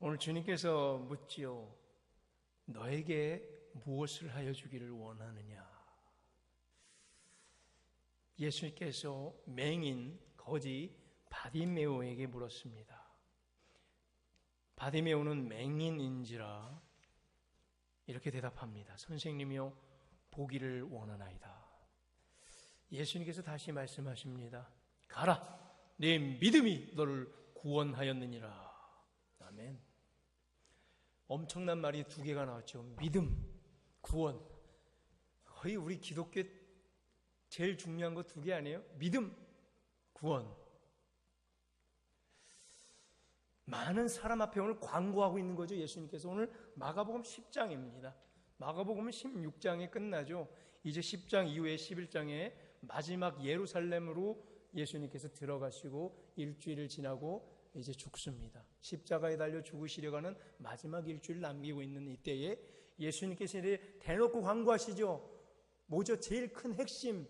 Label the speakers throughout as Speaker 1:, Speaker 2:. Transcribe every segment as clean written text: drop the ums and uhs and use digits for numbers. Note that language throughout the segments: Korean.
Speaker 1: 오늘 주님께서 묻지요. 너에게 무엇을 하여 주기를 원하느냐? 예수님께서 맹인 거지 바디메오에게 물었습니다. 바디메오는 맹인인지라 이렇게 대답합니다. 선생님이여, 보기를 원하나이다. 예수님께서 다시 말씀하십니다. 가라, 내 믿음이 너를 구원하였느니라. 아멘. 엄청난 말이 두 개가 나왔죠. 믿음, 구원. 거의 우리 기독교 제일 중요한 거 두 개 아니에요? 믿음, 구원. 많은 사람 앞에 오늘 광고하고 있는 거죠. 예수님께서 오늘 마가복음 10장입니다. 마가복음은 16장에 끝나죠. 이제 10장 이후에 11장에 마지막 예루살렘으로 예수님께서 들어가시고 일주일을 지나고 이제 죽습니다. 십자가에 달려 죽으시려고 하는 마지막 일주일 남기고 있는 이때에 예수님께서 대놓고 광고하시죠. 뭐죠? 제일 큰 핵심,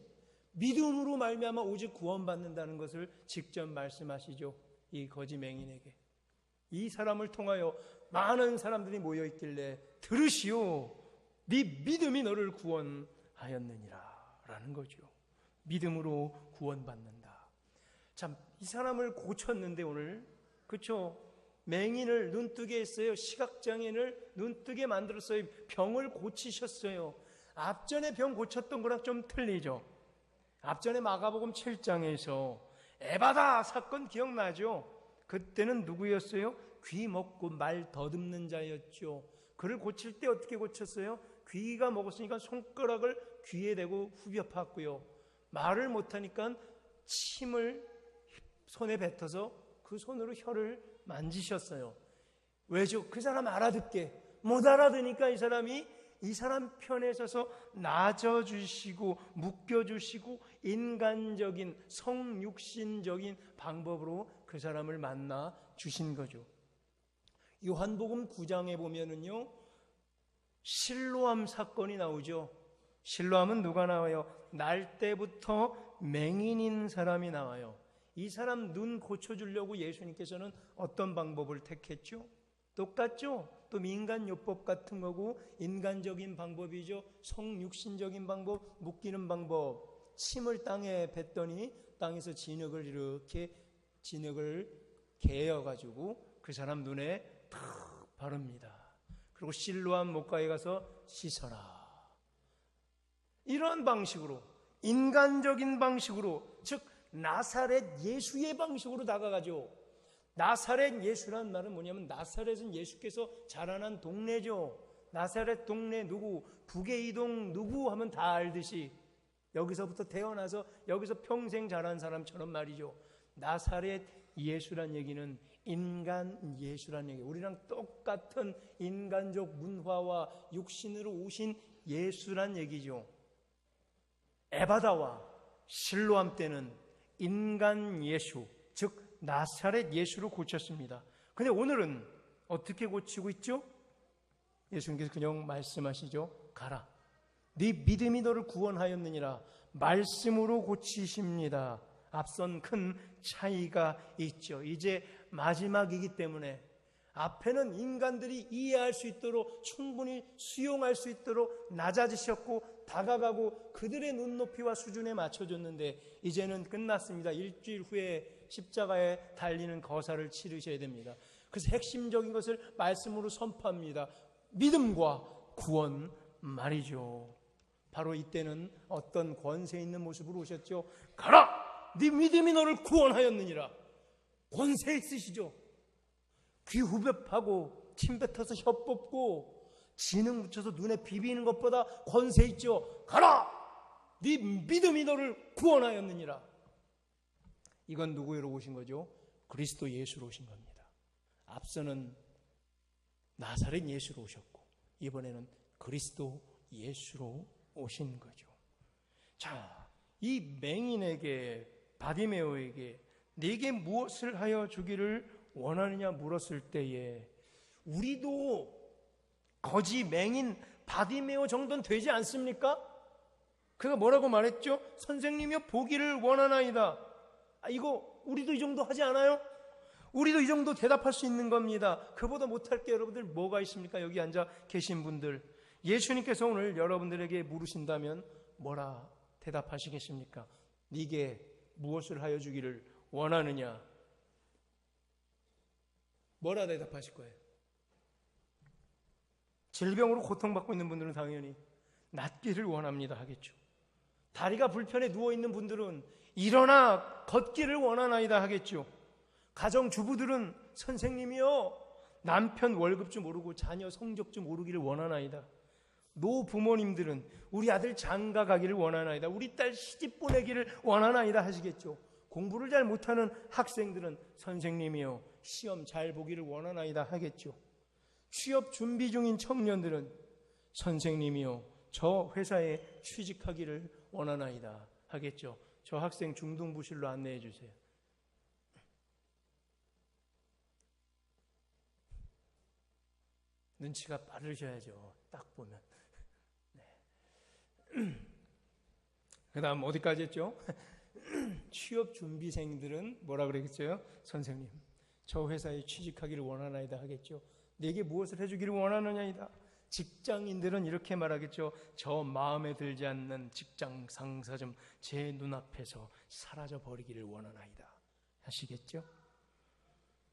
Speaker 1: 믿음으로 말미암아 오직 구원받는다는 것을 직접 말씀하시죠. 이 거지 맹인에게. 이 사람을 통하여 많은 사람들이 모여있길래 들으시오, 네 믿음이 너를 구원하였느니라 라는 거죠. 믿음으로 구원받는다. 참, 이 사람을 고쳤는데 오늘, 그렇죠? 맹인을 눈뜨게 했어요. 시각장애인을 눈뜨게 만들었어요. 병을 고치셨어요. 앞전에 병 고쳤던 거랑 좀 틀리죠. 앞전에 마가복음 7장에서 에바다 사건 기억나죠? 그때는 누구였어요? 귀 먹고 말 더듬는 자였죠. 그를 고칠 때 어떻게 고쳤어요? 귀가 먹었으니까 손가락을 귀에 대고 후벼 팠고요. 말을 못하니까 침을 손에 뱉어서 그 손으로 혀를 만지셨어요. 왜죠? 그 사람 알아듣게. 못 알아듣으니까 이 사람 편에 서서 낮아주시고 묶여주시고 인간적인 성육신적인 방법으로 그 사람을 만나 주신 거죠. 요한복음 9장에 보면은요, 실로암 사건이 나오죠. 실로암은 누가 나와요? 날 때부터 맹인인 사람이 나와요. 이 사람 눈 고쳐주려고 예수님께서는 어떤 방법을 택했죠? 똑같죠? 또 민간요법 같은 거고 인간적인 방법이죠. 성육신적인 방법, 묶이는 방법. 침을 땅에 뱉더니 땅에서 진흙을 개어가지고 그 사람 눈에 탁 바릅니다. 그리고 실로암 목가에 가서 씻어라. 이런 방식으로, 인간적인 방식으로, 즉 나사렛 예수의 방식으로 다가가죠. 나사렛 예수란 말은 뭐냐면 나사렛은 예수께서 자라난 동네죠. 나사렛 동네 누구, 북의 이동 누구 하면 다 알듯이 여기서부터 태어나서 여기서 평생 자란 사람처럼 말이죠. 나사렛 예수란 얘기는 인간 예수란 얘기, 우리랑 똑같은 인간적 문화와 육신으로 오신 예수란 얘기죠. 에바다와 실로암 때는 인간 예수, 즉 나사렛 예수로 고쳤습니다. 근데 오늘은 어떻게 고치고 있죠? 예수님께서 그냥 말씀하시죠. 가라, 네 믿음이 너를 구원하였느니라. 말씀으로 고치십니다. 앞선 큰 차이가 있죠. 이제 마지막이기 때문에 앞에는 인간들이 이해할 수 있도록 충분히 수용할 수 있도록 낮아지셨고 다가가고 그들의 눈높이와 수준에 맞춰줬는데 이제는 끝났습니다. 일주일 후에 십자가에 달리는 거사를 치르셔야 됩니다. 그래서 핵심적인 것을 말씀으로 선포합니다. 믿음과 구원 말이죠. 바로 이때는 어떤 권세 있는 모습으로 오셨죠. 가라! 네 믿음이 너를 구원하였느니라. 권세 있으시죠. 귀 후벼 파고 침 뱉어서 혀 뽑고 진흙 묻혀서 눈에 비비는 것보다 권세 있죠. 가라! 네 믿음이 너를 구원하였느니라. 이건 누구로 오신 거죠? 그리스도 예수로 오신 겁니다. 앞서는 나사렛 예수로 오셨고 이번에는 그리스도 예수로 오신 거죠. 자, 이 맹인에게, 바디메오에게 네게 무엇을 하여 주기를 원하느냐 물었을 때에 우리도 거지 맹인 바디메오 정도는 되지 않습니까? 그가 뭐라고 말했죠? 선생님이여 보기를 원하나이다. 이거 우리도 이 정도 하지 않아요? 우리도 이 정도 대답할 수 있는 겁니다. 그보다 못할 게 여러분들 뭐가 있습니까? 여기 앉아 계신 분들, 예수님께서 오늘 여러분들에게 물으신다면 뭐라 대답하시겠습니까? 네게 무엇을 하여 주기를 원하느냐? 뭐라 대답하실 거예요? 질병으로 고통받고 있는 분들은 당연히 낫기를 원합니다 하겠죠. 다리가 불편해 누워있는 분들은 일어나 걷기를 원하나이다 하겠죠. 가정주부들은 선생님이요, 남편 월급 좀 오르고 자녀 성적 좀 오르기를 원하나이다. 노부모님들은 우리 아들 장가 가기를 원하나이다. 우리 딸 시집 보내기를 원하나이다 하시겠죠. 공부를 잘 못하는 학생들은 선생님이요, 시험 잘 보기를 원하나이다 하겠죠. 취업 준비 중인 청년들은 선생님이요, 저 회사에 취직하기를 원하나이다 하겠죠. 저 학생 중등부실로 안내해 주세요. 눈치가 빠르셔야죠. 딱 보면. 네. 그 다음 어디까지 했죠? 취업 준비생들은 뭐라 그랬겠어요? 선생님, 저 회사에 취직하기를 원하나이다 하겠죠. 내게 무엇을 해주기를 원하느냐이다. 직장인들은 이렇게 말하겠죠. 저 마음에 들지 않는 직장 상사 좀 제 눈앞에서 사라져 버리기를 원하나이다 하시겠죠.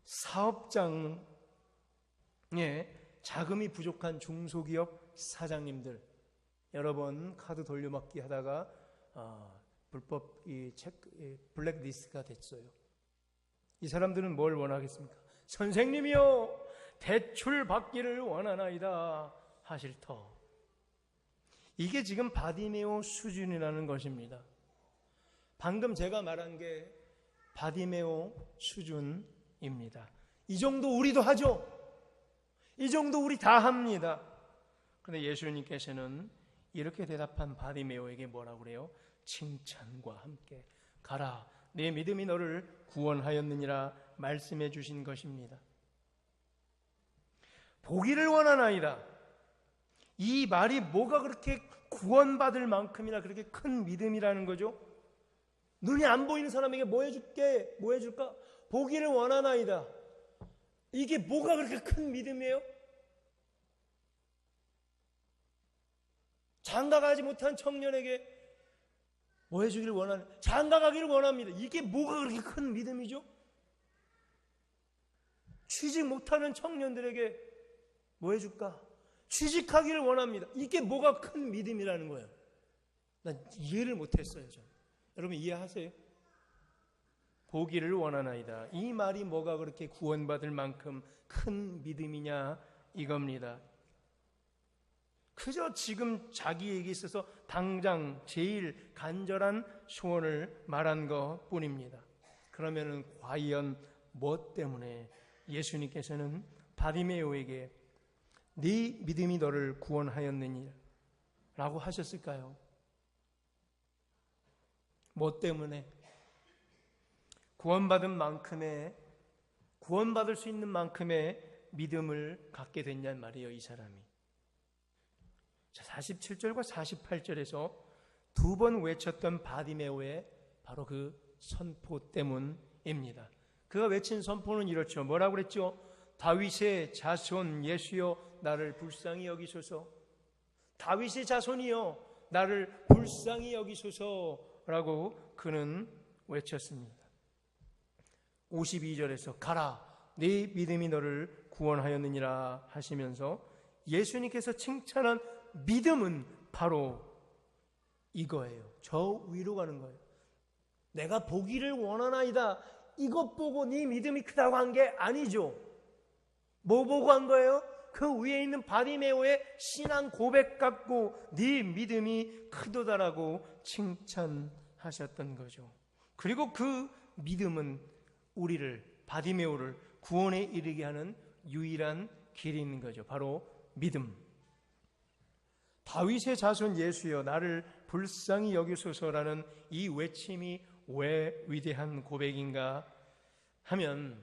Speaker 1: 사업장에 자금이 부족한 중소기업 사장님들, 여러 번 카드 돌려막기 하다가 불법 블랙리스트가 됐어요. 이 사람들은 뭘 원하겠습니까? 선생님이요, 대출 받기를 원하나이다 하실 터. 이게 지금 바디메오 수준이라는 것입니다. 방금 제가 말한 게 바디메오 수준입니다. 이 정도 우리도 하죠. 이 정도 우리 다 합니다. 그런데 예수님께서는 이렇게 대답한 바디메오에게 뭐라고 그래요? 칭찬과 함께 가라, 내 믿음이 너를 구원하였느니라 말씀해 주신 것입니다. 보기를 원하나이다. 이 말이 뭐가 그렇게 구원받을 만큼이나 그렇게 큰 믿음이라는 거죠? 눈이 안 보이는 사람에게 뭐 해줄게? 뭐 해줄까? 보기를 원하나이다. 이게 뭐가 그렇게 큰 믿음이에요? 장가가지 못한 청년에게 뭐 해주기를 원하는, 장가가기를 원합니다. 이게 뭐가 그렇게 큰 믿음이죠? 취직 못하는 청년들에게 뭐 해줄까? 취직하기를 원합니다. 이게 뭐가 큰 믿음이라는 거예요. 난 이해를 못했어요. 저는. 여러분 이해하세요? 보기를 원하나이다. 이 말이 뭐가 그렇게 구원받을 만큼 큰 믿음이냐 이겁니다. 그저 지금 자기에게 있어서 당장 제일 간절한 소원을 말한 것 뿐입니다. 그러면은 과연 뭐 때문에 예수님께서는 바디메오에게 네 믿음이 너를 구원하였느니 라고 하셨을까요? 뭐 때문에? 구원받은 만큼의, 구원받을 수 있는 만큼의 믿음을 갖게 됐냔 말이에요, 이 사람이. 자, 47절과 48절에서 두 번 외쳤던 바디메오의 바로 그 선포 때문입니다. 그가 외친 선포는 이렇죠. 뭐라고 그랬죠? 다윗의 자손 예수여 나를 불쌍히 여기소서. 다윗의 자손이여 나를 불쌍히 여기소서라고 그는 외쳤습니다. 52절에서 가라 네 믿음이 너를 구원하였느니라 하시면서 예수님께서 칭찬한 믿음은 바로 이거예요. 저 위로 가는 거예요. 내가 보기를 원하나이다. 이것 보고 네 믿음이 크다고 한 게 아니죠. 뭐 보고 한 거예요? 그 위에 있는 바디메오의 신앙 고백 갖고 네 믿음이 크도다라고 칭찬하셨던 거죠. 그리고 그 믿음은 우리를, 바디메오를 구원에 이르게 하는 유일한 길이 있는 거죠. 바로 믿음. 다윗의 자손 예수여 나를 불쌍히 여기소서라는 이 외침이 왜 위대한 고백인가 하면,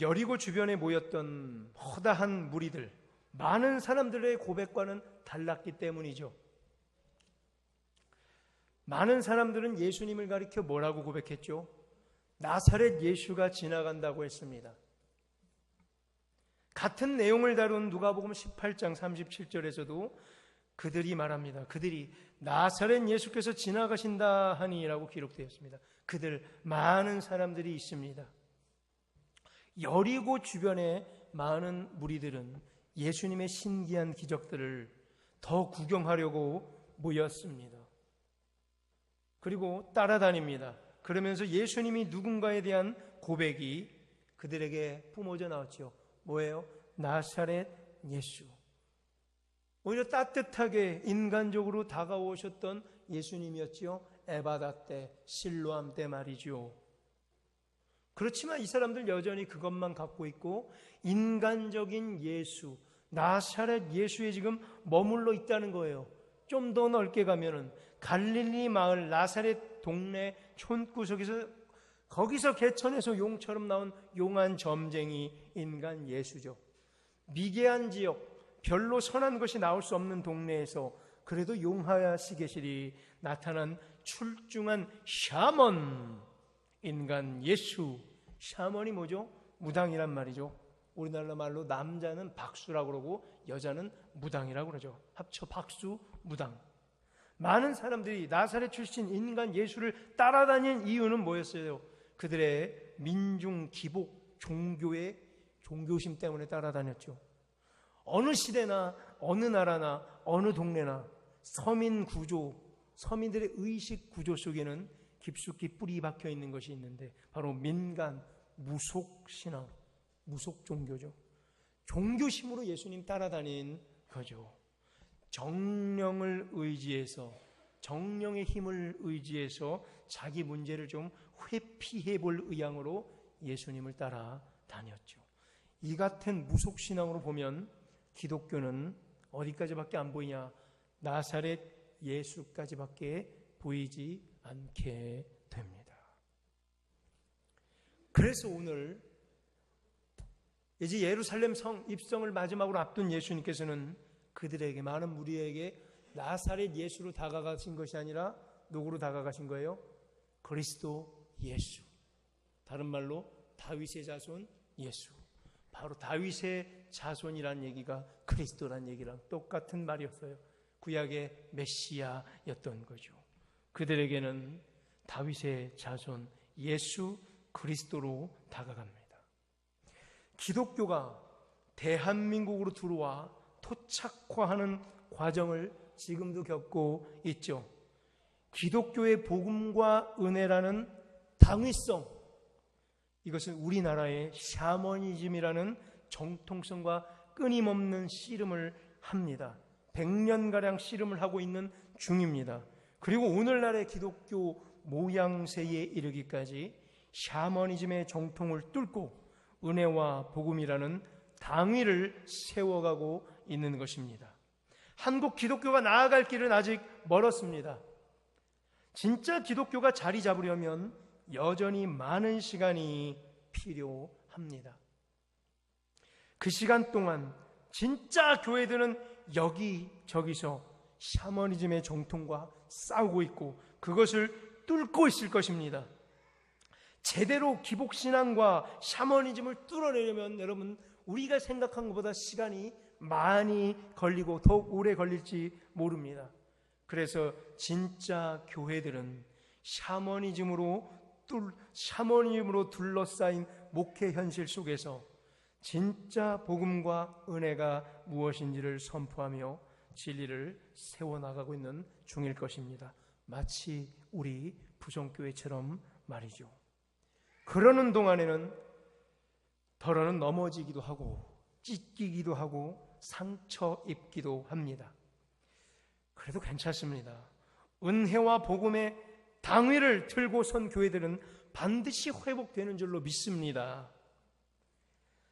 Speaker 1: 여리고 주변에 모였던 허다한 무리들, 많은 사람들의 고백과는 달랐기 때문이죠. 많은 사람들은 예수님을 가리켜 뭐라고 고백했죠? 나사렛 예수가 지나간다고 했습니다. 같은 내용을 다룬 누가복음 18장 37절에서도 그들이 말합니다. 그들이 나사렛 예수께서 지나가신다 하니라고 기록되었습니다. 그들 많은 사람들이 있습니다. 여리고 주변에 많은 무리들은 예수님의 신기한 기적들을 더 구경하려고 모였습니다. 그리고 따라다닙니다. 그러면서 예수님이 누군가에 대한 고백이 그들에게 뿜어져 나왔죠. 뭐예요? 나사렛 예수. 오히려 따뜻하게 인간적으로 다가오셨던 예수님이었죠. 에바다 때, 실로암 때 말이죠. 그렇지만 이 사람들 여전히 그것만 갖고 있고 인간적인 예수, 나사렛 예수에 지금 머물러 있다는 거예요. 좀 더 넓게 가면은 갈릴리 마을 나사렛 동네 촌구석에서 거기서 개천에서 용처럼 나온 용한 점쟁이 인간 예수죠. 미개한 지역, 별로 선한 것이 나올 수 없는 동네에서 그래도 용하시계실이 나타난 출중한 샤먼 인간 예수. 샤먼이 뭐죠? 무당이란 말이죠. 우리나라 말로 남자는 박수라고 그러고 여자는 무당이라고 그러죠. 합쳐 박수, 무당. 많은 사람들이 나사렛 출신 인간 예수를 따라다닌 이유는 뭐였어요? 그들의 민중 기복 종교의 종교심 때문에 따라다녔죠. 어느 시대나 어느 나라나 어느 동네나 서민 구조, 서민들의 의식 구조 속에는 깊숙이 뿌리 박혀 있는 것이 있는데 바로 민간 무속 신앙, 무속 종교죠. 종교심으로 예수님 따라다닌 거죠. 정령을 의지해서, 정령의 힘을 의지해서 자기 문제를 좀 회피해 볼 의향으로 예수님을 따라다녔죠. 이 같은 무속신앙으로 보면 기독교는 어디까지밖에 안 보이냐? 나사렛 예수까지밖에 보이지 않게 됩니다. 그래서 오늘 이제 예루살렘 성 입성을 마지막으로 앞둔 예수님께서는 그들에게, 많은 무리에게 나사렛 예수로 다가가신 것이 아니라 누구로 다가가신 거예요? 그리스도 예수. 다른 말로 다윗의 자손 예수. 바로 다윗의 자손이란 얘기가 그리스도란 얘기랑 똑같은 말이었어요. 구약의 메시아였던 거죠. 그들에게는 다윗의 자손 예수 그리스도로 다가갑니다. 기독교가 대한민국으로 들어와 토착화하는 과정을 지금도 겪고 있죠. 기독교의 복음과 은혜라는 당위성, 이것은 우리나라의 샤머니즘이라는 정통성과 끊임없는 씨름을 합니다. 100년가량 씨름을 하고 있는 중입니다. 그리고 오늘날의 기독교 모양새에 이르기까지 샤머니즘의 정통을 뚫고 은혜와 복음이라는 당위를 세워가고 있는 것입니다. 한국 기독교가 나아갈 길은 아직 멀었습니다. 진짜 기독교가 자리 잡으려면 여전히 많은 시간이 필요합니다. 그 시간 동안 진짜 교회들은 여기저기서 샤머니즘의 정통과 싸우고 있고 그것을 뚫고 있을 것입니다. 제대로 기복신앙과 샤머니즘을 뚫어내려면 여러분, 우리가 생각한 것보다 시간이 많이 걸리고 더욱 오래 걸릴지 모릅니다. 그래서 진짜 교회들은 샤머니즘으로 둘러싸인 목회 현실 속에서 진짜 복음과 은혜가 무엇인지를 선포하며 진리를 세워나가고 있는 중일 것입니다. 마치 우리 부성교회처럼 말이죠. 그러는 동안에는 더러는 넘어지기도 하고 찢기기도 하고 상처 입기도 합니다. 그래도 괜찮습니다. 은혜와 복음의 당위를 들고 선 교회들은 반드시 회복되는 줄로 믿습니다.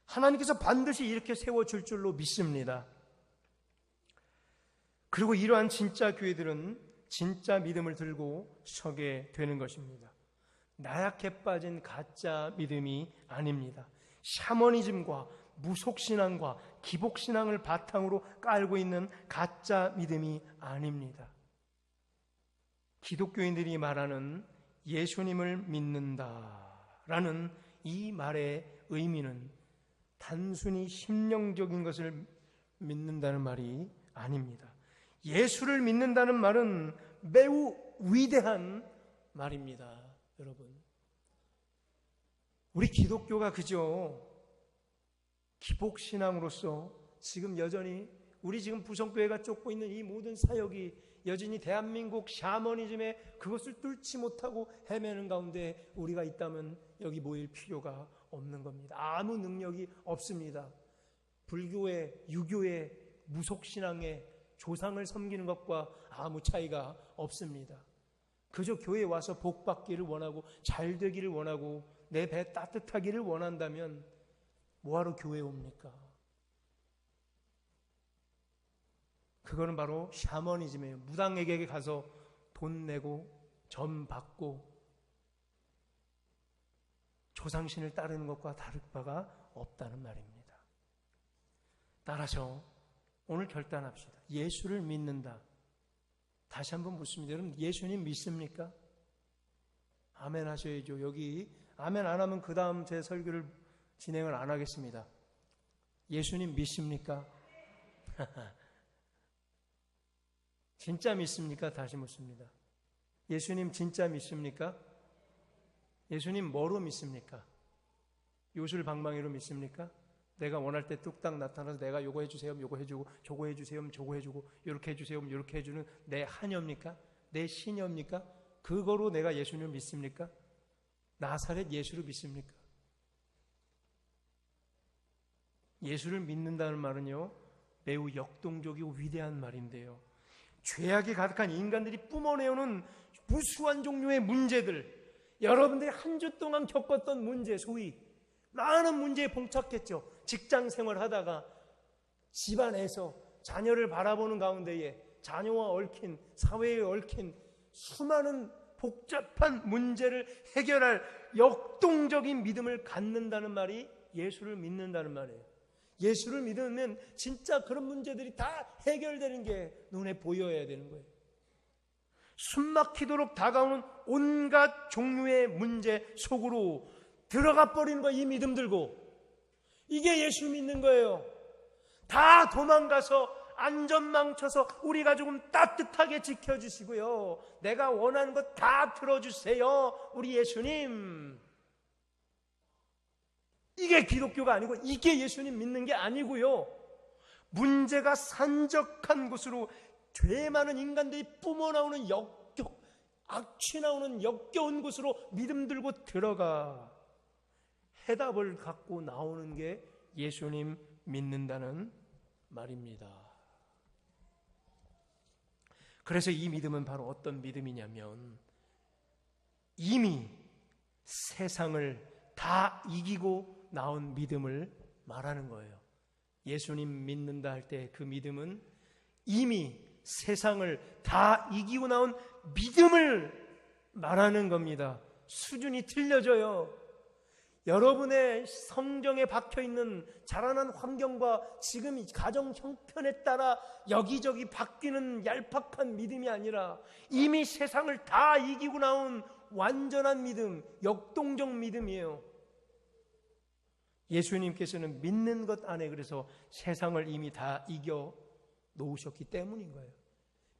Speaker 1: 하나님께서 반드시 이렇게 세워줄 줄로 믿습니다. 그리고 이러한 진짜 교회들은 진짜 믿음을 들고 서게 되는 것입니다. 나약해 빠진 가짜 믿음이 아닙니다. 샤머니즘과 무속신앙과 기복신앙을 바탕으로 깔고 있는 가짜 믿음이 아닙니다. 기독교인들이 말하는 예수님을 믿는다 라는 이 말의 의미는 단순히 심령적인 것을 믿는다는 말이 아닙니다. 예수를 믿는다는 말은 매우 위대한 말입니다. 여러분, 우리 기독교가 그저 기복신앙으로서 지금 여전히 우리 지금 부성교회가 쫓고 있는 이 모든 사역이 여전히 대한민국 샤머니즘에 그것을 뚫지 못하고 헤매는 가운데 우리가 있다면 여기 모일 필요가 없는 겁니다. 아무 능력이 없습니다. 불교의, 유교의, 무속신앙의 조상을 섬기는 것과 아무 차이가 없습니다. 그저 교회에 와서 복 받기를 원하고 잘 되기를 원하고 내 배 따뜻하기를 원한다면 뭐하러 교회에 옵니까? 그거는 바로 샤머니즘이에요. 무당에게 가서 돈 내고 점 받고 조상신을 따르는 것과 다를 바가 없다는 말입니다. 따라서 오늘 결단합시다. 예수를 믿는다. 다시 한번 묻습니다. 여러분, 예수님 믿습니까? 아멘 하셔야죠. 여기 아멘 안 하면 그 다음 제 설교를 진행을 안 하겠습니다. 예수님 믿습니까? 진짜 믿습니까? 다시 묻습니다. 예수님 진짜 믿습니까? 예수님 뭐로 믿습니까? 요술방망이로 믿습니까? 내가 원할 때 뚝딱 나타나서 내가 요거 해주세요, 요거 해주고, 저거 해주세요, 저거 해주고, 요렇게 해주세요, 요렇게 해주는 내 하녀입니까? 내 신여입니까? 그거로 내가 예수님을 믿습니까? 나사렛 예수를 믿습니까? 예수를 믿는다는 말은요, 매우 역동적이고 위대한 말인데요, 죄악이 가득한 인간들이 뿜어내오는 무수한 종류의 문제들, 여러분들이 한 주 동안 겪었던 문제, 소위 많은 문제에 봉착했죠. 직장 생활하다가 집안에서 자녀를 바라보는 가운데에 자녀와 얽힌, 사회에 얽힌 수많은 복잡한 문제를 해결할 역동적인 믿음을 갖는다는 말이 예수를 믿는다는 말이에요. 예수를 믿으면 진짜 그런 문제들이 다 해결되는 게 눈에 보여야 되는 거예요. 숨막히도록 다가오는 온갖 종류의 문제 속으로 들어가 버리는 거예요. 이 믿음 들고. 이게 예수 믿는 거예요. 다 도망가서 안전망 쳐서 우리 가족은 따뜻하게 지켜주시고요, 내가 원하는 것 다 들어주세요, 우리 예수님. 이게 기독교가 아니고, 이게 예수님 믿는 게 아니고요, 문제가 산적한 곳으로 죄 많은 인간들이 뿜어나오는 악취 나오는 역겨운 곳으로 믿음 들고 들어가 해답을 갖고 나오는 게 예수님 믿는다는 말입니다. 그래서 이 믿음은 바로 어떤 믿음이냐면, 이미 세상을 다 이기고 나온 믿음을 말하는 거예요. 예수님 믿는다 할 때 그 믿음은 이미 세상을 다 이기고 나온 믿음을 말하는 겁니다. 수준이 틀려져요. 여러분의 성경에 박혀있는 자라난 환경과 지금 가정 형편에 따라 여기저기 바뀌는 얄팍한 믿음이 아니라 이미 세상을 다 이기고 나온 완전한 믿음, 역동적 믿음이에요. 예수님께서는 믿는 것 안에 그래서 세상을 이미 다 이겨 놓으셨기 때문인 거예요.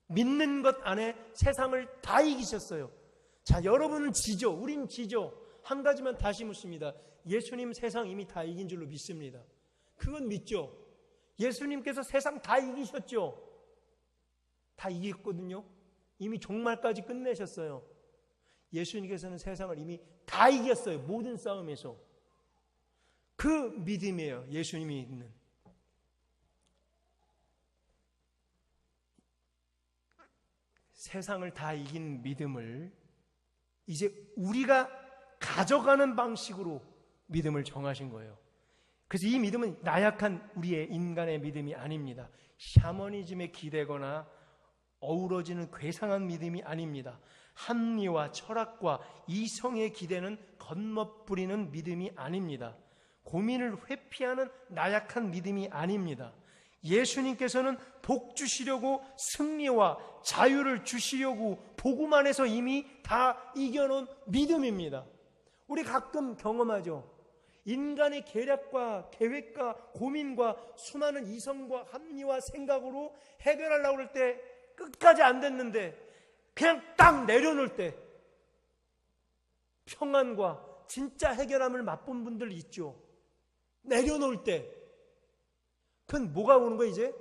Speaker 1: 믿는 것 안에 세상을 다 이기셨어요. 자, 여러분은 지죠. 우린 지죠. 한 가지만 다시 묻습니다. 예수님 세상 이미 다 이긴 줄로 믿습니다. 그건 믿죠. 예수님께서 세상 다 이기셨죠. 다 이겼거든요. 이미 종말까지 끝내셨어요. 예수님께서는 세상을 이미 다 이겼어요. 모든 싸움에서. 그 믿음이에요. 예수님이 있는. 세상을 다 이긴 믿음을 이제 우리가 가져가는 방식으로 믿음을 정하신 거예요. 그래서 이 믿음은 나약한 우리의 인간의 믿음이 아닙니다. 샤머니즘에 기대거나 어우러지는 괴상한 믿음이 아닙니다. 합리와 철학과 이성에 기대는 겉멋부리는 믿음이 아닙니다. 고민을 회피하는 나약한 믿음이 아닙니다. 예수님께서는 복 주시려고 승리와 자유를 주시려고 복음 안에서 이미 다 이겨놓은 믿음입니다. 우리 가끔 경험하죠. 인간의 계략과 계획과 고민과 수많은 이성과 합리와 생각으로 해결하려고 할 때 끝까지 안 됐는데 그냥 딱 내려놓을 때 평안과 진짜 해결함을 맛본 분들 있죠. 내려놓을 때. 그건 뭐가 오는 거예요 이제?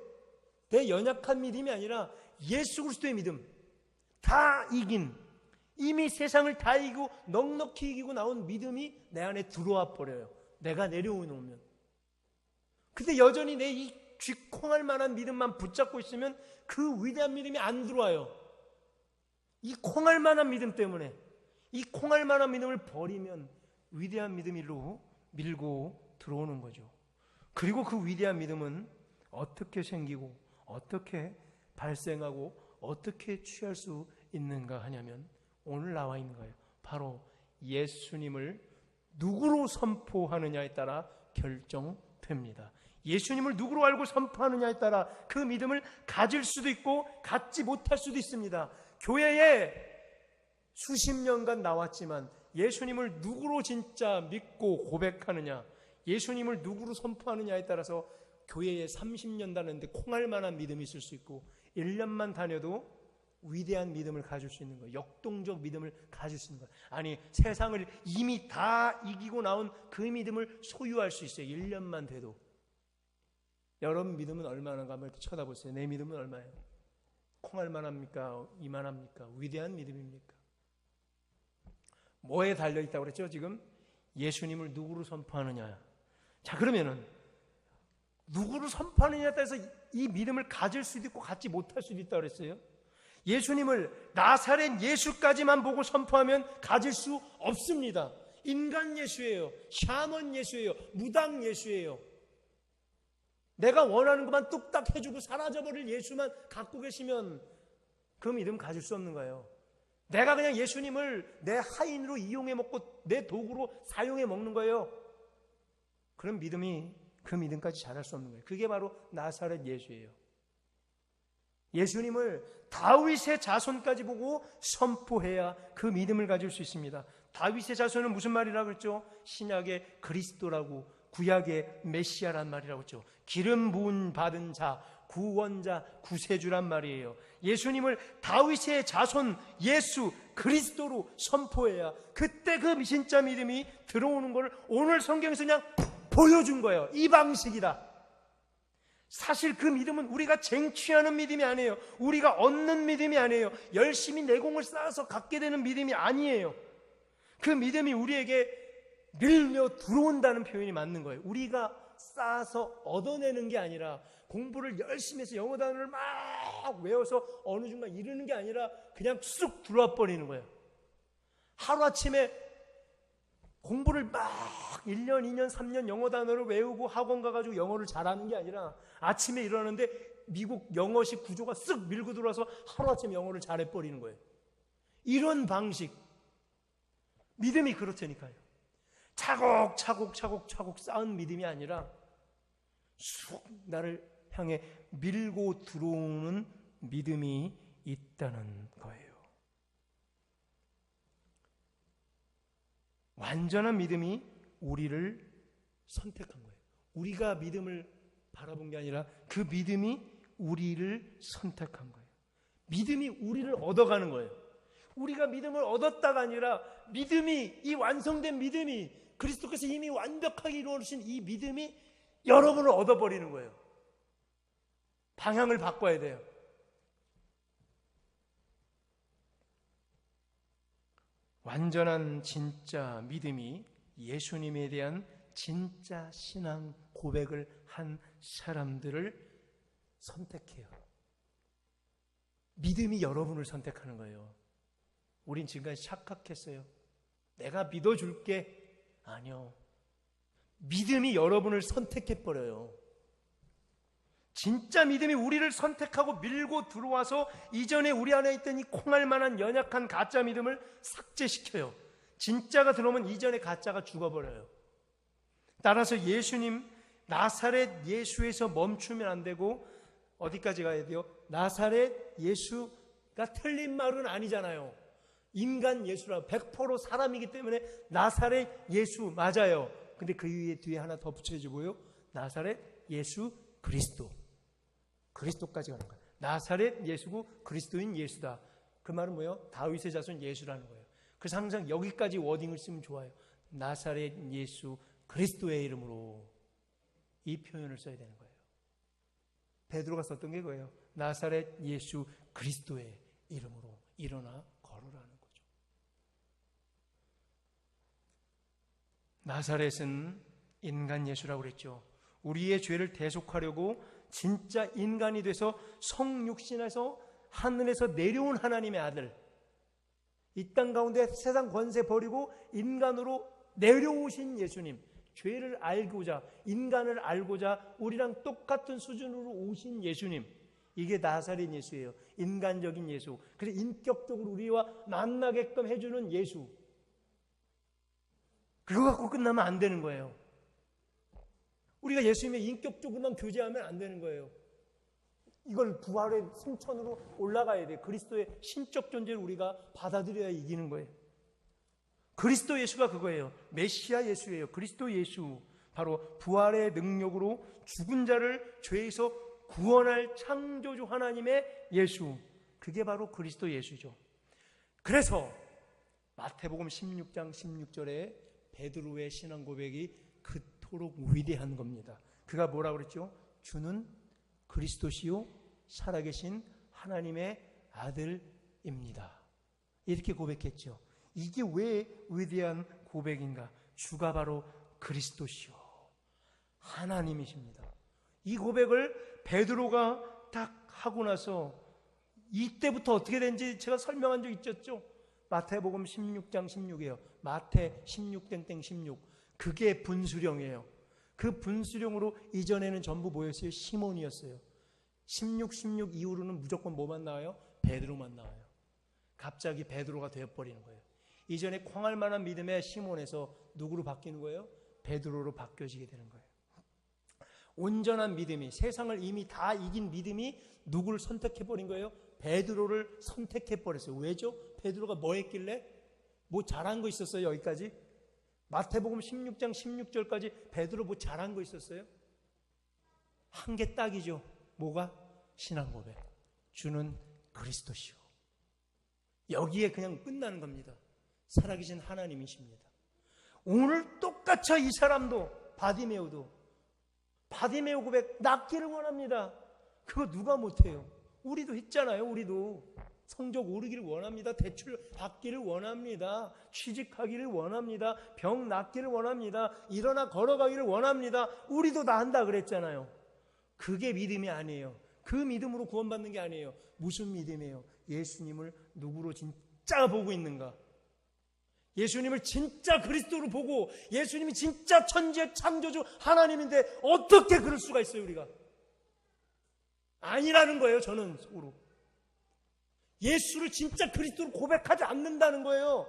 Speaker 1: 내 연약한 믿음이 아니라 예수 그리스도의 믿음. 다 이긴, 이미 세상을 다 이기고 넉넉히 이기고 나온 믿음이 내 안에 들어와 버려요. 내가 내려놓으면. 근데 여전히 내 이 쥐콩할 만한 믿음만 붙잡고 있으면 그 위대한 믿음이 안 들어와요. 이 콩할 만한 믿음 때문에. 이 콩할 만한 믿음을 버리면 위대한 믿음으로 밀고 들어오는 거죠. 그리고 그 위대한 믿음은 어떻게 생기고 어떻게 발생하고 어떻게 취할 수 있는가 하냐면 오늘 나와 있는 거예요. 바로 예수님을 누구로 선포하느냐에 따라 결정됩니다. 예수님을 누구로 알고 선포하느냐에 따라 그 믿음을 가질 수도 있고 갖지 못할 수도 있습니다. 교회에 수십 년간 나왔지만 예수님을 누구로 진짜 믿고 고백하느냐, 예수님을 누구로 선포하느냐에 따라서 교회에 30년 다녔는데 콩할 만한 믿음이 있을 수 있고 1년만 다녀도 위대한 믿음을 가질 수 있는 거예요. 역동적 믿음을 가질 수 있는 거예요. 아니, 세상을 이미 다 이기고 나온 그 믿음을 소유할 수 있어요. 1년만 돼도. 여러분 믿음은 얼마나가 한번 쳐다보세요. 내 믿음은 얼마예요? 콩할 만합니까? 이만합니까? 위대한 믿음입니까? 뭐에 달려있다고 그랬죠? 지금 예수님을 누구로 선포하느냐. 자, 그러면은 누구를 선포하느냐에 따라서 이 믿음을 가질 수도 있고 갖지 못할 수도 있다고 그랬어요. 예수님을 나사렛 예수까지만 보고 선포하면 가질 수 없습니다. 인간 예수예요. 샤먼 예수예요. 무당 예수예요. 내가 원하는 것만 뚝딱 해주고 사라져버릴 예수만 갖고 계시면 그 믿음 가질 수 없는 거예요. 내가 그냥 예수님을 내 하인으로 이용해 먹고 내 도구로 사용해 먹는 거예요. 그런 믿음이 그 믿음까지 자랄 수 없는 거예요. 그게 바로 나사렛 예수예요. 예수님을 다윗의 자손까지 보고 선포해야 그 믿음을 가질 수 있습니다. 다윗의 자손은 무슨 말이라고 했죠? 신약의 그리스도라고, 구약의 메시아란 말이라고 했죠. 기름 부은 받은 자, 구원자, 구세주란 말이에요. 예수님을 다윗의 자손 예수 그리스도로 선포해야 그때 그 진짜 믿음이 들어오는 걸 오늘 성경에서 그냥 보여준 거예요. 이 방식이다. 사실 그 믿음은 우리가 쟁취하는 믿음이 아니에요. 우리가 얻는 믿음이 아니에요. 열심히 내공을 쌓아서 갖게 되는 믿음이 아니에요. 그 믿음이 우리에게 밀며 들어온다는 표현이 맞는 거예요. 우리가 쌓아서 얻어내는 게 아니라, 공부를 열심히 해서 영어 단어를 막 외워서 어느 순간 이르는 게 아니라 그냥 쑥 들어와 버리는 거예요. 하루아침에 공부를 막 1년, 2년, 3년 영어 단어를 외우고 학원 가가지고 영어를 잘하는 게 아니라 아침에 일어나는데 미국 영어식 구조가 쓱 밀고 들어와서 하루아침에 영어를 잘해버리는 거예요. 이런 방식. 믿음이 그렇다니까요. 차곡차곡 쌓은 믿음이 아니라 쑥 나를 향해 밀고 들어오는 믿음이 있다는 거예요. 완전한 믿음이 우리를 선택한 거예요. 우리가 믿음을 바라본 게 아니라 그 믿음이 우리를 선택한 거예요. 믿음이 우리를 얻어가는 거예요. 우리가 믿음을 얻었다가 아니라 믿음이, 이 완성된 믿음이, 그리스도께서 이미 완벽하게 이루어주신 이 믿음이 여러분을 얻어버리는 거예요. 방향을 바꿔야 돼요. 완전한 진짜 믿음이 예수님에 대한 진짜 신앙 고백을 한 사람들을 선택해요. 믿음이 여러분을 선택하는 거예요. 우린 지금까지 착각했어요. 내가 믿어줄게. 아니요. 믿음이 여러분을 선택해버려요. 진짜 믿음이 우리를 선택하고 밀고 들어와서 이전에 우리 안에 있던 이 콩할 만한 연약한 가짜 믿음을 삭제시켜요. 진짜가 들어오면 이전에 가짜가 죽어버려요. 따라서 예수님, 나사렛 예수에서 멈추면 안 되고 어디까지 가야 돼요? 나사렛 예수가 틀린 말은 아니잖아요. 인간 예수라 100% 사람이기 때문에 나사렛 예수 맞아요. 근데 그 위에 뒤에 하나 더 붙여주고요. 나사렛 예수 그리스도. 그리스도까지 가는 거예요. 나사렛 예수고 그리스도인 예수다. 그 말은 뭐예요? 다윗의 자손 예수라는 거예요. 그래서 항상 여기까지 워딩을 쓰면 좋아요. 나사렛 예수 그리스도의 이름으로 이 표현을 써야 되는 거예요. 베드로가 썼던 게 그거예요. 나사렛 예수 그리스도의 이름으로 일어나 걸으라는 거죠. 나사렛은 인간 예수라고 그랬죠. 우리의 죄를 대속하려고 진짜 인간이 돼서 성육신해서 하늘에서 내려온 하나님의 아들, 이 땅 가운데 세상 권세 버리고 인간으로 내려오신 예수님, 죄를 알고자, 인간을 알고자 우리랑 똑같은 수준으로 오신 예수님, 이게 나사렛 예수예요. 인간적인 예수. 그래서 인격적으로 우리와 만나게끔 해주는 예수. 그거 갖고 끝나면 안 되는 거예요. 우리가 예수님의 인격적으로만 교제하면 안 되는 거예요. 이걸 부활의 승천으로 올라가야 돼요. 그리스도의 신적 존재를 우리가 받아들여야 이기는 거예요. 그리스도 예수가 그거예요. 메시아 예수예요. 그리스도 예수. 바로 부활의 능력으로 죽은 자를 죄에서 구원할 창조주 하나님의 예수. 그게 바로 그리스도 예수죠. 그래서 마태복음 16장 16절에 베드로의 신앙 고백이 그토록 위대한 겁니다. 그가 뭐라고 그랬죠? 주는 그리스도시요 살아계신 하나님의 아들입니다. 이렇게 고백했죠. 이게 왜 위대한 고백인가? 주가 바로 그리스도시요 하나님이십니다. 이 고백을 베드로가 딱 하고 나서 이때부터 어떻게 된지 제가 설명한 적 있었죠. 마태복음 16장 16이에요. 마태 16땡땡 16. 그게 분수령이에요. 그 분수령으로 이전에는 전부 뭐였어요? 시몬이었어요. 16 이후로는 무조건 뭐만 나와요? 베드로만 나와요. 갑자기 베드로가 되어버리는 거예요. 이전에 콩할 만한 믿음의 시몬에서 누구로 바뀌는 거예요? 베드로로 바뀌어지게 되는 거예요. 온전한 믿음이, 세상을 이미 다 이긴 믿음이 누구를 선택해버린 거예요? 베드로를 선택해버렸어요. 왜죠? 베드로가 뭐 했길래? 뭐 잘한 거 있었어요? 여기까지? 마태복음 16장 16절까지 베드로 뭐 잘한 거 있었어요? 한 개 딱이죠. 뭐가? 신앙 고백. 주는 그리스도시오. 여기에 그냥 끝나는 겁니다. 살아계신 하나님이십니다. 오늘 똑같이 이 사람도 바디메오도 바디메오 고백 낫기를 원합니다. 그거 누가 못해요? 우리도 했잖아요. 우리도 성적 오르기를 원합니다. 대출 받기를 원합니다. 취직하기를 원합니다. 병 낫기를 원합니다. 일어나 걸어가기를 원합니다. 우리도 다 한다 그랬잖아요. 그게 믿음이 아니에요. 그 믿음으로 구원받는 게 아니에요. 무슨 믿음이에요? 예수님을 누구로 진짜 보고 있는가? 예수님을 진짜 그리스도로 보고 예수님이 진짜 천지의 창조주 하나님인데 어떻게 그럴 수가 있어요, 우리가? 아니라는 거예요, 저는 속으로. 예수를 진짜 그리스도로 고백하지 않는다는 거예요.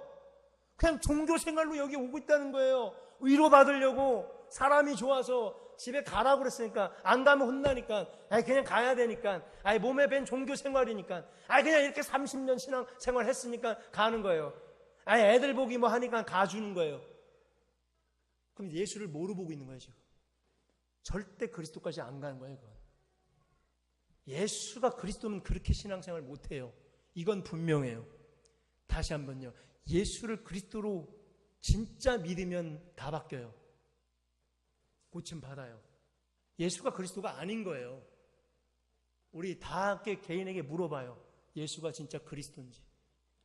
Speaker 1: 그냥 종교 생활로 여기 오고 있다는 거예요. 위로받으려고 사람이 좋아서 집에 가라고 그랬으니까 안 가면 혼나니까 그냥 가야 되니까 몸에 밴 종교 생활이니까 그냥 이렇게 30년 신앙 생활 했으니까 가는 거예요. 애들 보기 뭐 하니까 가주는 거예요. 그럼 예수를 뭐로 보고 있는 거예요, 지금? 절대 그리스도까지 안 가는 거예요, 그건. 예수가 그리스도면 그렇게 신앙생활 못해요. 이건 분명해요. 다시 한번요. 예수를 그리스도로 진짜 믿으면 다 바뀌어요. 고침 받아요. 예수가 그리스도가 아닌 거예요. 우리 다 개인에게 물어봐요. 예수가 진짜 그리스도인지.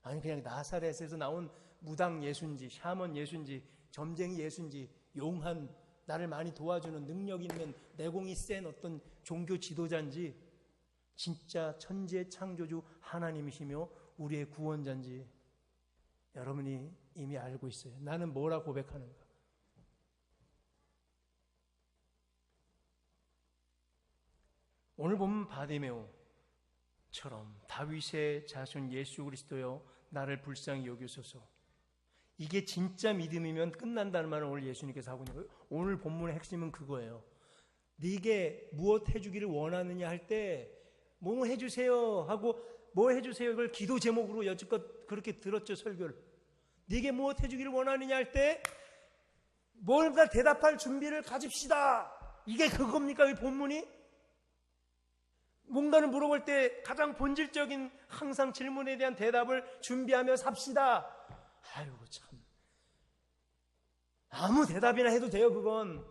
Speaker 1: 아니 그냥 나사렛에서 나온 무당 예수인지, 샤먼 예수인지, 점쟁이 예수인지, 용한 나를 많이 도와주는 능력 있는 내공이 센 어떤 종교 지도자인지, 진짜 천지의 창조주 하나님이시며 우리의 구원자인지 여러분이 이미 알고 있어요. 나는 뭐라 고백하는가? 오늘 보면 바디메오처럼 다윗의 자손 예수 그리스도여 나를 불쌍히 여기소서. 이게 진짜 믿음이면 끝난다는 말을 오늘 예수님께서 하고 있는 거예요. 오늘 본문의 핵심은 그거예요. 네게 무엇 해주기를 원하느냐 할 때 뭐 해주세요 하고 뭐 해주세요. 이걸 기도 제목으로 여지껏 그렇게 들었죠, 설교를. 네게 무엇 해주기를 원하느냐 할 때 뭔가 대답할 준비를 가집시다. 이게 그겁니까? 이 본문이? 뭔가를 물어볼 때 가장 본질적인 항상 질문에 대한 대답을 준비하며 삽시다. 아이고 참, 아무 대답이나 해도 돼요. 그건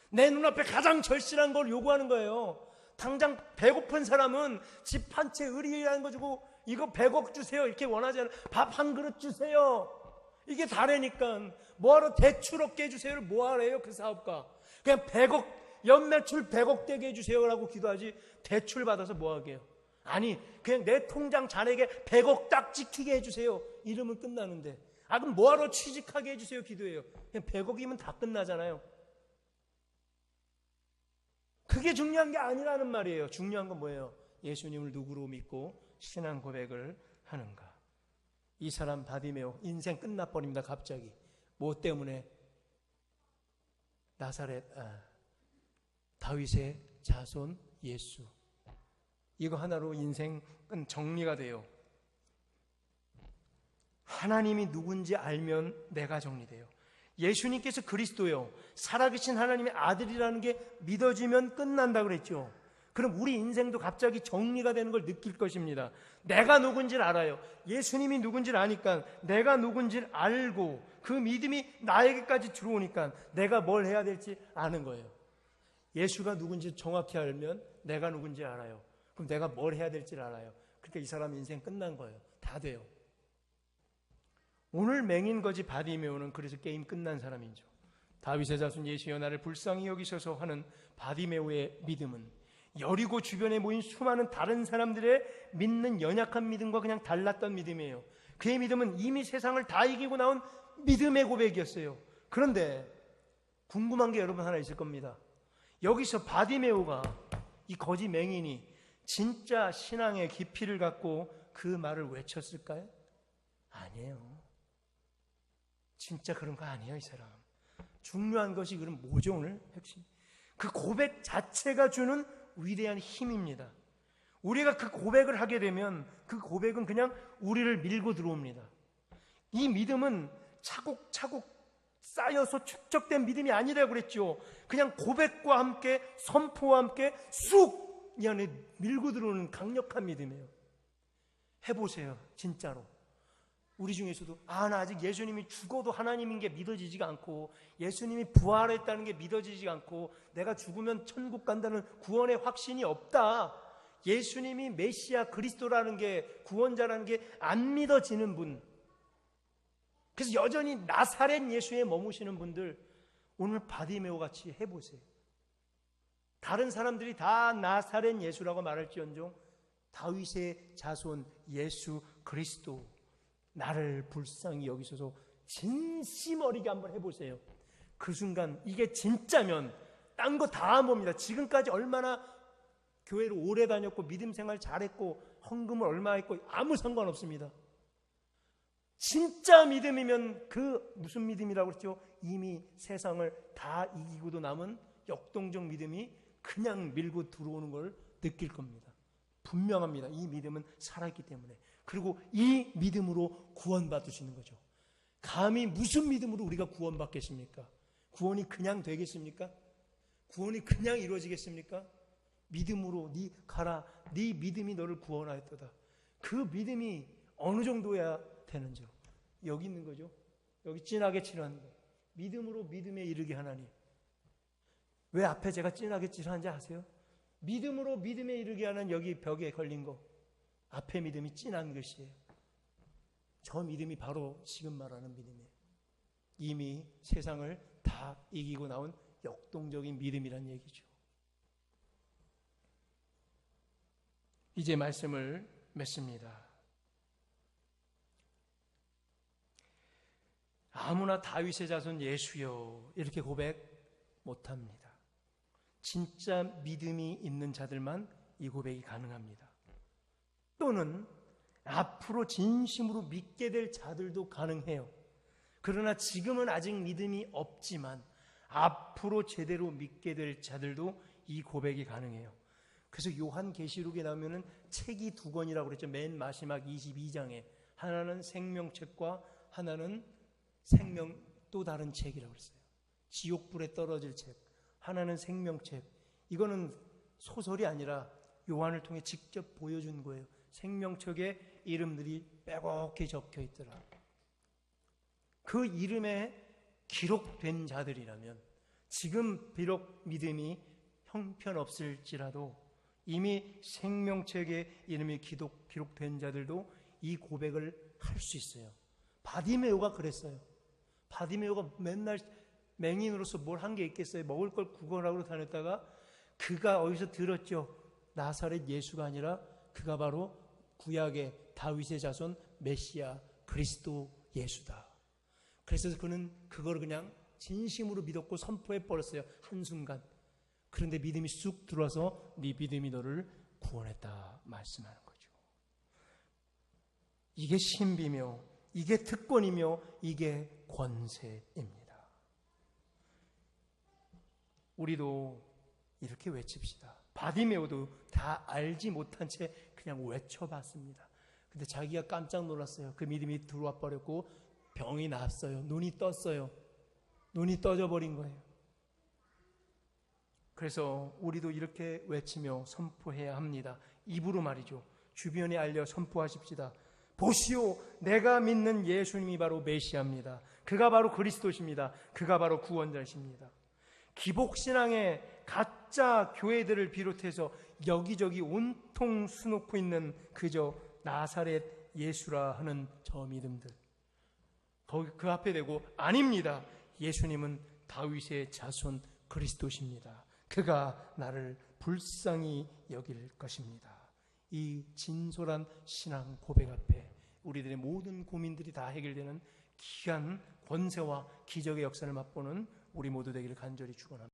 Speaker 1: 내 눈앞에 가장 절실한 걸 요구하는 거예요. 당장 배고픈 사람은 집 한 채 의리라는 거 주고 이거 100억 주세요 이렇게 원하지 않아요. 밥 한 그릇 주세요. 이게 다래니까. 뭐하러 대출 얻게 해주세요를 뭐하래요 그 사업가. 그냥 100억 연매출 100억 되게 해주세요라고 기도하지 대출 받아서 뭐하게요. 아니 그냥 내 통장 잔액에 100억 딱 찍히게 해주세요 이러면 끝나는데, 아 그럼 뭐하러 취직하게 해주세요 기도해요. 그냥 100억이면 다 끝나잖아요. 그게 중요한 게 아니라는 말이에요. 중요한 건 뭐예요? 예수님을 누구로 믿고 신앙 고백을 하는가. 이 사람 바디메오 인생 끝나버립니다. 갑자기 뭐 때문에? 나사렛 다윗의 자손 예수, 이거 하나로 인생은 정리가 돼요. 하나님이 누군지 알면 내가 정리돼요. 예수님께서 그리스도요, 살아계신 하나님의 아들이라는 게 믿어지면 끝난다 그랬죠. 그럼 우리 인생도 갑자기 정리가 되는 걸 느낄 것입니다. 내가 누군지를 알아요. 예수님이 누군지를 아니까, 내가 누군지를 알고 그 믿음이 나에게까지 들어오니까 내가 뭘 해야 될지 아는 거예요. 예수가 누군지 정확히 알면 내가 누군지 알아요. 그럼 내가 뭘 해야 될지를 알아요. 그러니까 이 사람 인생 끝난 거예요. 다 돼요. 오늘 맹인거지 바디메오는 그래서 게임 끝난 사람이죠. 다윗의 자손 예수여 나를 불쌍히 여기셔서 하는 바디메오의 믿음은 여리고 주변에 모인 수많은 다른 사람들의 믿는 연약한 믿음과 그냥 달랐던 믿음이에요. 그의 믿음은 이미 세상을 다 이기고 나온 믿음의 고백이었어요. 그런데 궁금한 게 여러분 하나 있을 겁니다. 여기서 바디메오가, 이 거지 맹인이 진짜 신앙의 깊이를 갖고 그 말을 외쳤을까요? 아니에요. 진짜 그런 거 아니에요. 이 사람 중요한 것이 그럼 뭐죠? 오늘 핵심 그 고백 자체가 주는 위대한 힘입니다. 우리가 그 고백을 하게 되면 그 고백은 그냥 우리를 밀고 들어옵니다. 이 믿음은 차곡차곡 쌓여서 축적된 믿음이 아니라고 그랬죠. 그냥 고백과 함께 선포와 함께 쑥 이 안에 밀고 들어오는 강력한 믿음이에요. 해보세요. 진짜로. 우리 중에서도 나 아직 예수님이 죽어도 하나님인 게 믿어지지가 않고, 예수님이 부활했다는 게 믿어지지가 않고, 내가 죽으면 천국 간다는 구원의 확신이 없다, 예수님이 메시아 그리스도라는 게, 구원자라는 게 안 믿어지는 분, 그래서 여전히 나사렛 예수에 머무시는 분들, 오늘 바디메오 같이 해보세요. 다른 사람들이 다 나사렛 예수라고 말할지언정 다윗의 자손 예수 그리스도, 나를 불쌍히 여기셔서 진심 어리게 한번 해보세요. 그 순간 이게 진짜면 딴 거 다 안 봅니다. 지금까지 얼마나 교회를 오래 다녔고 믿음 생활 잘했고 헌금을 얼마 했고 아무 상관없습니다. 진짜 믿음이면 그 무슨 믿음이라고 그랬죠? 이미 세상을 다 이기고도 남은 역동적 믿음이 그냥 밀고 들어오는 걸 느낄 겁니다. 분명합니다. 이 믿음은 살아있기 때문에. 그리고 이 믿음으로 구원받으시는 거죠. 감히 무슨 믿음으로 우리가 구원받겠습니까? 구원이 그냥 되겠습니까? 구원이 그냥 이루어지겠습니까? 믿음으로 네 가라, 네 믿음이 너를 구원하였도다. 그 믿음이 어느 정도야 되는지요. 여기 있는 거죠. 여기 진하게 치료하는 거. 믿음으로 믿음에 이르게 하나니. 왜 앞에 제가 진하게 치료하는지 아세요? 믿음으로 믿음에 이르게 하는 여기 벽에 걸린 거, 앞에 믿음이 진한 것이에요. 저 믿음이 바로 지금 말하는 믿음이에요. 이미 세상을 다 이기고 나온 역동적인 믿음이란 얘기죠. 이제 말씀을 맺습니다. 아무나 다윗의 자손 예수여 이렇게 고백 못합니다. 진짜 믿음이 있는 자들만 이 고백이 가능합니다. 또는 앞으로 진심으로 믿게 될 자들도 가능해요. 그러나 지금은 아직 믿음이 없지만 앞으로 제대로 믿게 될 자들도 이 고백이 가능해요. 그래서 요한계시록에 나오면은 책이 두 권이라고 그랬죠. 맨 마지막 22장에 하나는 생명책과 하나는 생명 또 다른 책이라고 그랬어요. 지옥불에 떨어질 책, 하나는 생명책. 이거는 소설이 아니라 요한을 통해 직접 보여준 거예요. 생명책에 이름들이 빼곡히 적혀 있더라. 그 이름에 기록된 자들이라면 지금 비록 믿음이 형편없을지라도 이미 생명책에 이름이 기록된 자들도 이 고백을 할 수 있어요. 바디메오가 그랬어요. 바디메오가 맨날 맹인으로서 뭘 한 게 있겠어요. 먹을 걸 구걸하고 다녔다가 그가 어디서 들었죠. 나사렛 예수가 아니라 그가 바로 구약의 다윗의 자손 메시아 그리스도 예수다. 그래서 그는 그걸 그냥 진심으로 믿었고 선포해 버렸어요. 한순간. 그런데 믿음이 쑥 들어와서 네 믿음이 너를 구원했다 말씀하는 거죠. 이게 신비며 이게 특권이며 이게 권세입니다. 우리도 이렇게 외칩시다. 바디메오도 다 알지 못한 채 그냥 외쳐봤습니다. 근데 자기가 깜짝 놀랐어요. 그 믿음이 들어와 버렸고 병이 났어요. 눈이 떴어요. 눈이 떠져 버린 거예요. 그래서 우리도 이렇게 외치며 선포해야 합니다. 입으로 말이죠. 주변에 알려 선포하십시다. 보시오, 내가 믿는 예수님이 바로 메시아입니다. 그가 바로 그리스도십니다. 그가 바로 구원자십니다. 기복신앙의 가짜 교회들을 비롯해서 여기저기 온통 수놓고 있는 그저 나사렛 예수라 하는 저 믿음들, 거기 그 앞에 대고 아닙니다. 예수님은 다윗의 자손 그리스도십니다. 그가 나를 불쌍히 여길 것입니다. 이 진솔한 신앙 고백 앞에 우리들의 모든 고민들이 다 해결되는 귀한 권세와 기적의 역사를 맛보는 우리 모두 되기를 간절히 축원합니다.